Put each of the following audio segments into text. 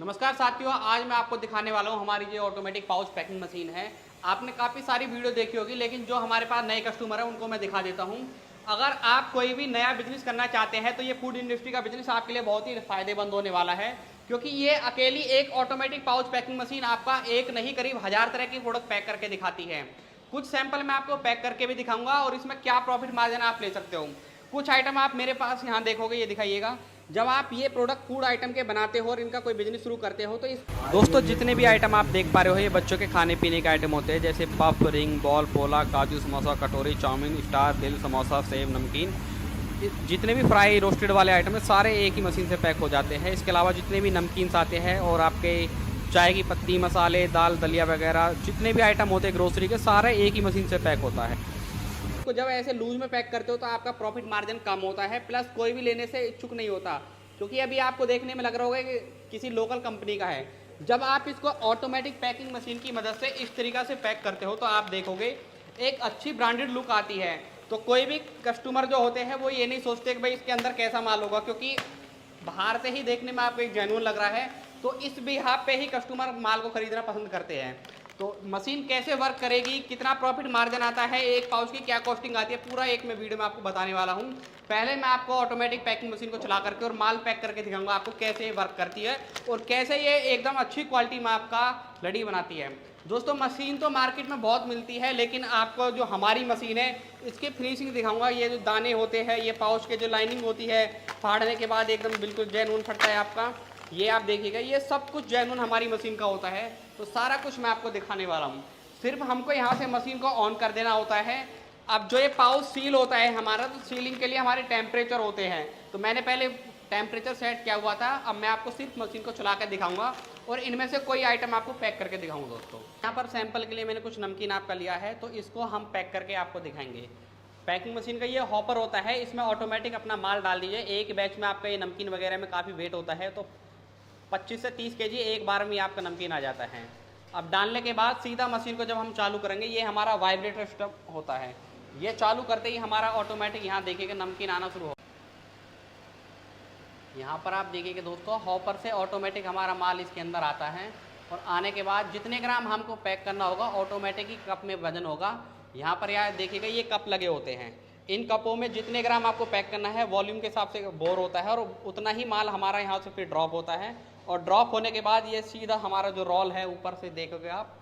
नमस्कार साथियों, आज मैं आपको दिखाने वाला हूँ हमारी जो ऑटोमेटिक पाउच पैकिंग मशीन है। आपने काफ़ी सारी वीडियो देखी होगी, लेकिन जो हमारे पास नए कस्टमर हैं उनको मैं दिखा देता हूँ। अगर आप कोई भी नया बिजनेस करना चाहते हैं तो ये फूड इंडस्ट्री का बिजनेस आपके लिए बहुत ही फायदेमंद होने वाला है, क्योंकि ये अकेली एक ऑटोमेटिक पाउच पैकिंग मशीन आपका एक नहीं करीब 1000 तरह की प्रोडक्ट पैक करके दिखाती है। कुछ सैंपल मैं आपको पैक करके भी दिखाऊंगा और इसमें क्या प्रॉफिट मार्जिन आप ले सकते हो। कुछ आइटम आप मेरे पास यहाँ देखोगे, ये दिखाइएगा। जब आप ये प्रोडक्ट फूड आइटम के बनाते हो और इनका कोई बिजनेस शुरू करते हो तो इस दोस्तों जितने भी आइटम आप देख पा रहे हो ये बच्चों के खाने पीने के आइटम होते हैं, जैसे पफ, रिंग, बॉल, पोला, काजू समोसा, कटोरी, चाउमीन, स्टार, दिल, समोसा, सेव, नमकीन। जितने भी फ्राई रोस्टेड वाले आइटम है सारे एक ही मशीन से पैक हो जाते हैं। इसके अलावा जितने भी नमकीन आते हैं और आपके चाय की पत्ती, मसाले, दाल, दलिया वगैरह जितने भी आइटम होते हैं ग्रोसरी के, सारे एक ही मशीन से पैक होता है। तो जब ऐसे लूज में पैक करते हो तो आपका प्रॉफिट मार्जिन कम होता है, प्लस कोई भी लेने से इच्छुक नहीं होता, क्योंकि अभी आपको देखने में लग रहा होगा कि किसी लोकल कंपनी का है। जब आप इसको ऑटोमेटिक पैकिंग मशीन की मदद से इस तरीक़ा से पैक करते हो तो आप देखोगे एक अच्छी ब्रांडेड लुक आती है। तो कोई भी कस्टमर जो होते हैं वो ये नहीं सोचते कि भाई इसके अंदर कैसा माल होगा, क्योंकि बाहर से ही देखने में आपको एक जेन्युइन लग रहा है, तो इस बिहाफ पे ही कस्टमर माल को खरीदना पसंद करते हैं। तो मशीन कैसे वर्क करेगी, कितना प्रॉफिट मार्जिन आता है, एक पाउच की क्या कॉस्टिंग आती है, पूरा एक मैं वीडियो में आपको बताने वाला हूँ। पहले मैं आपको ऑटोमेटिक पैकिंग मशीन को चला करके और माल पैक करके दिखाऊंगा आपको कैसे ये वर्क करती है और कैसे ये एकदम अच्छी क्वालिटी में आपका लड़ी बनाती है। दोस्तों मशीन तो मार्केट में बहुत मिलती है, लेकिन आपको जो हमारी मशीन है इसकी फिनिशिंग दिखाऊंगा। ये जो दाने होते हैं, ये पाउच के जो लाइनिंग होती है, फाड़ने के बाद एकदम बिल्कुल जेन्युइन फटता है आपका। ये आप देखिएगा, ये सब कुछ जेन्युइन हमारी मशीन का होता है। तो सारा कुछ मैं आपको दिखाने वाला हूँ। सिर्फ हमको यहाँ से मशीन को ऑन कर देना होता है। अब जो ये पाउच सील होता है हमारा, तो सीलिंग के लिए हमारे टेम्परेचर होते हैं, तो मैंने पहले टेम्परेचर सेट किया हुआ था। अब मैं आपको सिर्फ मशीन को चला कर दिखाऊंगा और इनमें से कोई आइटम आपको पैक करके दिखाऊंगा। दोस्तों यहाँ पर सैंपल के लिए मैंने कुछ नमकीन आपका लिया है, तो इसको हम पैक करके आपको दिखाएंगे। पैकिंग मशीन का ये हॉपर होता है, इसमें ऑटोमेटिक अपना माल डाल दीजिए। एक बैच में आपका ये नमकीन वगैरह में काफ़ी वेट होता है, तो 25 से 30 kg एक बार में आपका नमकीन आ जाता है। अब डालने के बाद सीधा मशीन को जब हम चालू करेंगे, ये हमारा वाइब्रेटर सिस्टम होता है। ये चालू करते ही हमारा ऑटोमेटिक यहाँ देखिएगा नमकीन आना शुरू हो। यहाँ पर आप देखिएगा दोस्तों, हॉपर से ऑटोमेटिक हमारा माल इसके अंदर आता है और आने के बाद जितने ग्राम हमको पैक करना होगा ऑटोमेटिक ही कप में वजन होगा। यहाँ पर यार देखिएगा ये कप लगे होते हैं, इन कपों में जितने ग्राम आपको पैक करना है वॉल्यूम के हिसाब से बोर होता है और उतना ही माल हमारा यहाँ से फिर ड्रॉप होता है। और ड्रॉप होने के बाद ये सीधा हमारा जो रोल है ऊपर से देखोगे आप,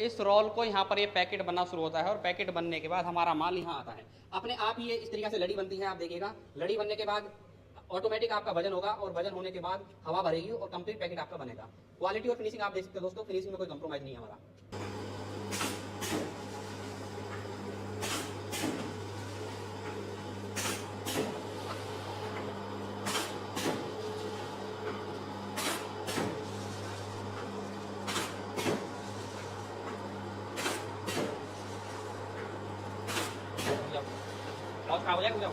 इस रोल को यहाँ पर ये पैकेट बनना शुरू होता है और पैकेट बनने के बाद हमारा माल यहाँ आता है। अपने आप ही ये इस तरीके से लड़ी बनती है। आप देखिएगा लड़ी बनने के बाद ऑटोमेटिक आपका वजन होगा और वजन होने के बाद हवा भरेगी और कंप्लीट पैकेट आपका बनेगा। क्वालिटी और फिनिशिंग आप देख सकते हो दोस्तों, फिनिशिंग में कोई कंप्रोमाइज़ नहीं है हमारा। और खराब हो जाएगा।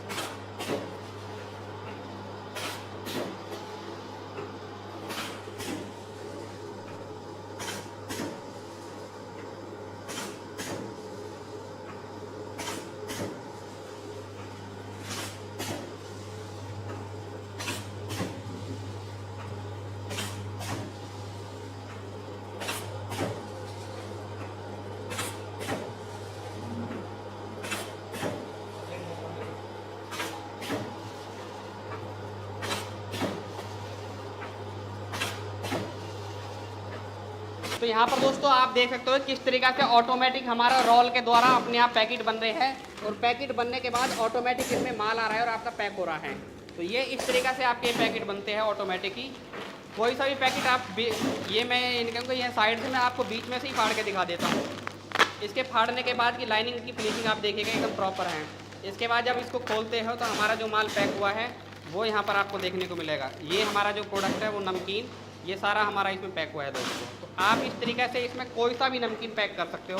तो यहाँ पर दोस्तों आप देख सकते हो किस तरीके से ऑटोमेटिक हमारा रोल के द्वारा अपने आप पैकेट बन रहे हैं और पैकेट बनने के बाद ऑटोमेटिक इसमें माल आ रहा है और आपका पैक हो रहा है। तो ये इस तरीके से आपके पैकेट बनते हैं ऑटोमेटिक ही। कोई सा भी पैकेट आप ये मैं इनका ये साइड से मैं आपको बीच में से ही फाड़ के दिखा देता हूँ। इसके फाड़ने के बाद की लाइनिंग की फिनिशिंग आप देखिएगा एकदम प्रॉपर है। इसके बाद जब इसको खोलते हो तो हमारा जो माल पैक हुआ है वो यहाँ पर आपको देखने को मिलेगा। ये हमारा जो प्रोडक्ट है वो नमकीन, ये सारा हमारा इसमें पैक हुआ है दोस्तों। तो आप इस तरीके से इसमें कोई सा भी नमकीन पैक कर सकते हो।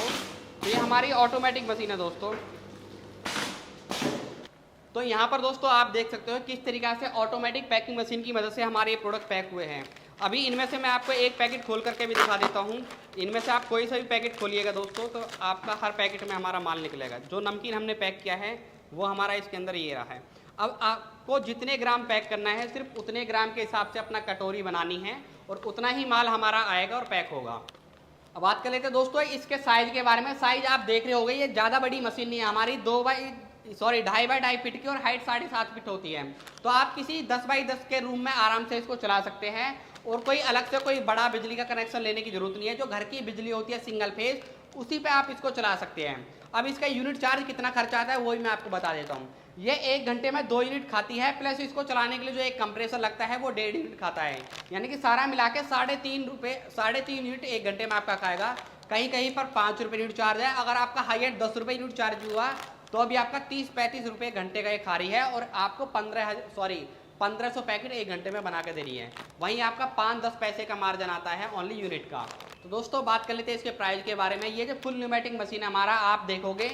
तो ये हमारी ऑटोमेटिक मशीन है दोस्तों। तो यहाँ पर दोस्तों आप देख सकते हो किस तरीके से ऑटोमेटिक पैकिंग मशीन की मदद से हमारे ये प्रोडक्ट पैक हुए हैं। अभी इनमें से मैं आपको एक पैकेट खोल करके भी दिखा देता हूँ। इनमें से आप कोई सा भी पैकेट खोलिएगा दोस्तों तो आपका हर पैकेट में हमारा माल निकलेगा। जो नमकीन हमने पैक किया है वो हमारा इसके अंदर ये रहा है। अब आपको जितने ग्राम पैक करना है सिर्फ उतने ग्राम के हिसाब से अपना कटोरी बनानी है और उतना ही माल हमारा आएगा और पैक होगा। अब बात कर लेते हैं दोस्तों इसके साइज के बारे में। साइज आप देख रहे होंगे, ये ज़्यादा बड़ी मशीन नहीं है हमारी, 2x2.5 फीट की और हाइट 7.5 फीट होती है। तो आप किसी 10x10 के रूम में आराम से इसको चला सकते हैं और कोई अलग से कोई बड़ा बिजली का कनेक्शन लेने की जरूरत नहीं है। जो घर की बिजली होती है सिंगल फेज, उसी पे आप इसको चला सकते हैं। अब इसका यूनिट चार्ज कितना खर्चा आता है वही मैं आपको बता देता हूँ। ये 1 घंटे में 2 यूनिट खाती है, प्लस इसको चलाने के लिए जो एक कंप्रेसर लगता है वो 1.5 यूनिट खाता है, यानी कि सारा मिला के 3.5 यूनिट 1 घंटे में आपका खाएगा। कहीं कहीं पर 5 रुपये यूनिट चार्ज है। अगर आपका हाई एंड 10 रुपये यूनिट चार्ज हुआ तो अभी आपका 30-35 रुपये घंटे का ये खा रही है और आपको 1500 पैकेट 1 घंटे में बना के दे रही है। वहीं आपका 5-10 पैसे का मार्जिन आता है ओनली यूनिट का। तो दोस्तों बात कर लेते हैं इसके प्राइस के बारे में। ये जो फुल न्यूमेटिक मशीन है हमारा, आप देखोगे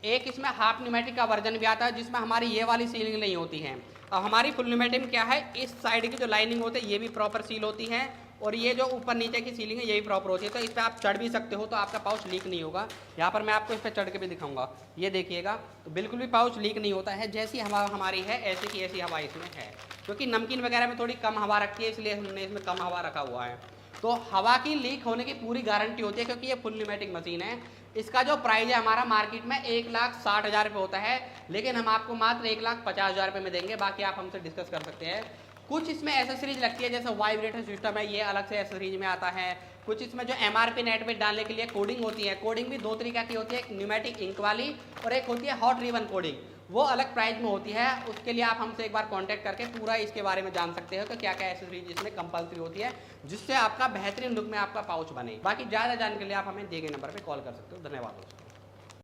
एक इसमें हाफ न्यूमेटिक का वर्जन भी आता है जिसमें हमारी ये वाली सीलिंग नहीं होती है। अब हमारी फुल न्यूमेटिक में क्या है, इस साइड की जो लाइनिंग होती है ये भी प्रॉपर सील होती है और ये जो ऊपर नीचे की सीलिंग है ये भी प्रॉपर होती है। तो इस पर आप चढ़ भी सकते हो तो आपका पाउच लीक नहीं होगा। यहाँ पर मैं आपको इस पर चढ़ के भी दिखाऊंगा, ये देखिएगा, तो बिल्कुल भी पाउच लीक नहीं होता है। जैसी हवा हमारी है ऐसी की ऐसी हवा इसमें है, क्योंकि नमकीन वगैरह में थोड़ी कम हवा रखती है इसलिए हमने इसमें कम हवा रखा हुआ है। तो हवा की लीक होने की पूरी गारंटी होती है क्योंकि ये फुल न्यूमेटिक मशीन है। इसका जो प्राइस है हमारा मार्केट में 1,60,000 रुपये होता है, लेकिन हम आपको मात्र 1,50,000 रुपये में देंगे। बाकी आप हमसे डिस्कस कर सकते हैं। कुछ इसमें एसेसरीज लगती है जैसे वाइब्रेटर सिस्टम है, ये अलग से एसेसरीज में आता है। कुछ इसमें जो MRP नेट पे डालने के लिए कोडिंग होती है, कोडिंग भी 2 तरीके की होती है, एक न्यूमेटिक इंक वाली और एक होती है हॉट रिबन कोडिंग, वो अलग प्राइस में होती है। उसके लिए आप हमसे एक बार कांटेक्ट करके पूरा इसके बारे में जान सकते हो कि क्या क्या एसेसरीज इसमें कंपलसरी होती है जिससे आपका बेहतरीन लुक में आपका पाउच बने। बाकी ज़्यादा जानने के लिए आप हमें दिए गए नंबर पर कॉल कर सकते हो। धन्यवाद दोस्तों।